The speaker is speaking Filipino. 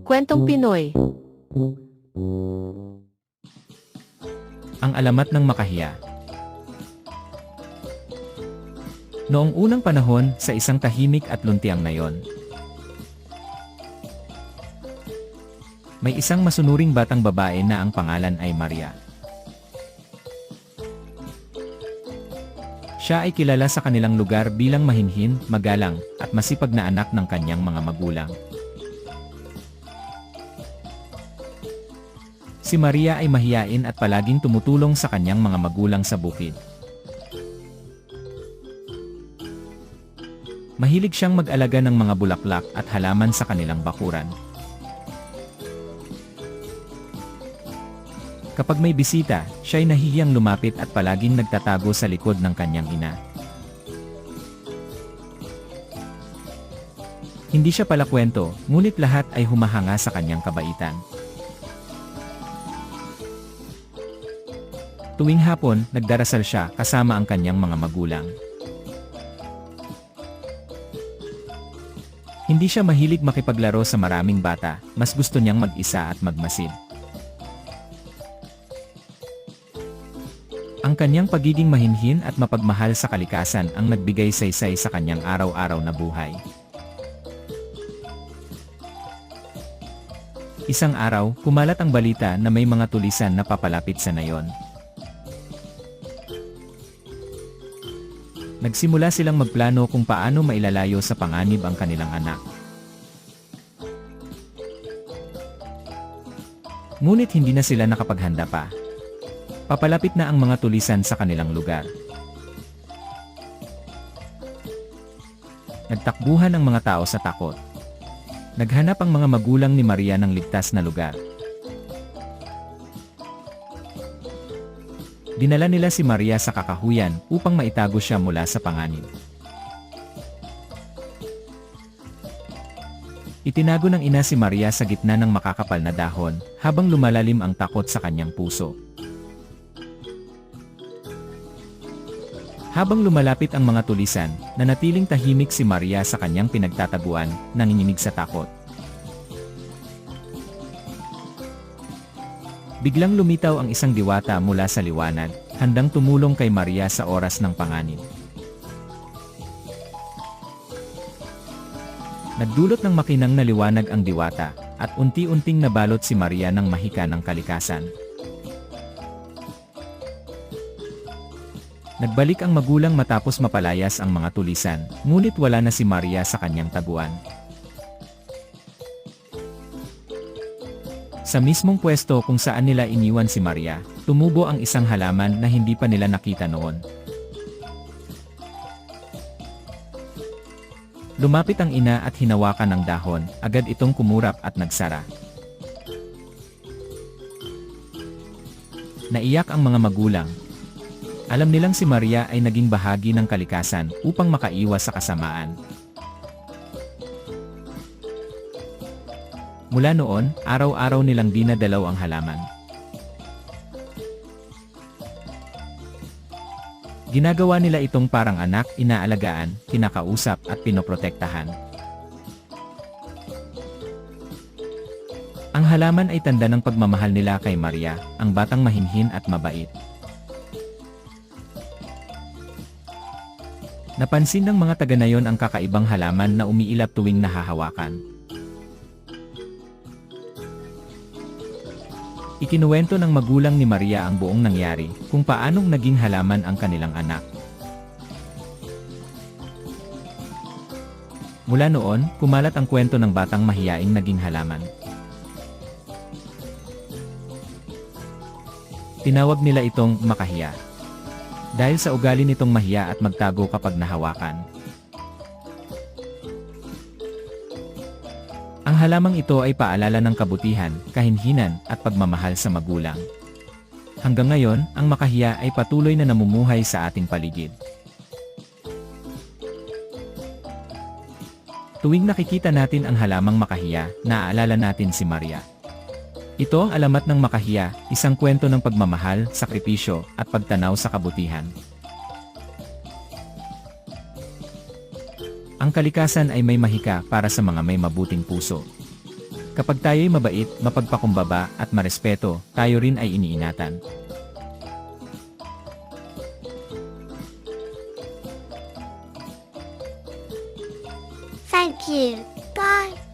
Kwentong Pinoy. Ang alamat ng makahiya. Noong unang panahon, sa isang tahimik at luntiang nayon, may isang masunuring batang babae na ang pangalan ay Maria. Siya ay kilala sa kanilang lugar bilang mahinhin, magalang, at masipag na anak ng kanyang mga magulang. Si Maria ay mahiyain at palaging tumutulong sa kanyang mga magulang sa bukid. Mahilig siyang mag-alaga ng mga bulaklak at halaman sa kanilang bakuran. Kapag may bisita, siya'y nahihiyang lumapit at palaging nagtatago sa likod ng kanyang ina. Hindi siya palakwento, ngunit lahat ay humahanga sa kanyang kabaitan. Tuwing hapon, nagdarasal siya kasama ang kanyang mga magulang. Hindi siya mahilig makipaglaro sa maraming bata, mas gusto niyang mag-isa at magmasid. Ang kanyang pagiging mahinhin at mapagmahal sa kalikasan ang nagbigay saysay sa kanyang araw-araw na buhay. Isang araw, kumalat ang balita na may mga tulisan na papalapit sa nayon. Nagsimula silang magplano kung paano mailalayo sa panganib ang kanilang anak. Ngunit hindi na sila nakapaghanda pa. Papalapit na ang mga tulisan sa kanilang lugar. Nagtakbuhan ang mga tao sa takot. Naghanap ang mga magulang ni Maria ng ligtas na lugar. Dinala nila si Maria sa kakahuyan upang maitago siya mula sa panganib. Itinago ng ina si Maria sa gitna ng makakapal na dahon habang lumalalim ang takot sa kanyang puso. Habang lumalapit ang mga tulisan, nanatiling tahimik si Maria sa kanyang pinagtataguan, nanginginig sa takot. Biglang lumitaw ang isang diwata mula sa liwanag, handang tumulong kay Maria sa oras ng panganib. Nagdulot ng makinang na liwanag ang diwata, at unti-unting nabalot si Maria ng mahika ng kalikasan. Nagbalik ang magulang matapos mapalayas ang mga tulisan, ngunit wala na si Maria sa kanyang taguan. Sa mismong pwesto kung saan nila iniwan si Maria, tumubo ang isang halaman na hindi pa nila nakita noon. Lumapit ang ina at hinawakan ng dahon, agad itong kumurap at nagsara. Naiyak ang mga magulang. Alam nilang si Maria ay naging bahagi ng kalikasan upang makaiwas sa kasamaan. Mula noon, araw-araw nilang dinadalaw ang halaman. Ginagawa nila itong parang anak, inaalagaan, kinakausap at pinoprotektahan. Ang halaman ay tanda ng pagmamahal nila kay Maria, ang batang mahinhin at mabait. Napansin ng mga taga-nayon ang kakaibang halaman na umiilap tuwing nahahawakan. Ikinuwento ng magulang ni Maria ang buong nangyari, kung paanong naging halaman ang kanilang anak. Mula noon, kumalat ang kwento ng batang mahiyaing naging halaman. Tinawag nila itong makahiya. Dahil sa ugali nitong mahiya at magtago kapag nahawakan. Ang halamang ito ay paalala ng kabutihan, kahinhinan, at pagmamahal sa magulang. Hanggang ngayon, ang makahiya ay patuloy na namumuhay sa ating paligid. Tuwing nakikita natin ang halamang makahiya, naaalala natin si Maria. Ito ang alamat ng makahiya, isang kwento ng pagmamahal, sakripisyo, at pagtanaw sa kabutihan. Ang kalikasan ay may mahika para sa mga may mabuting puso. Kapag tayo'y mabait, mapagpakumbaba at marespeto, tayo rin ay iniingatan. Thank you. Bye.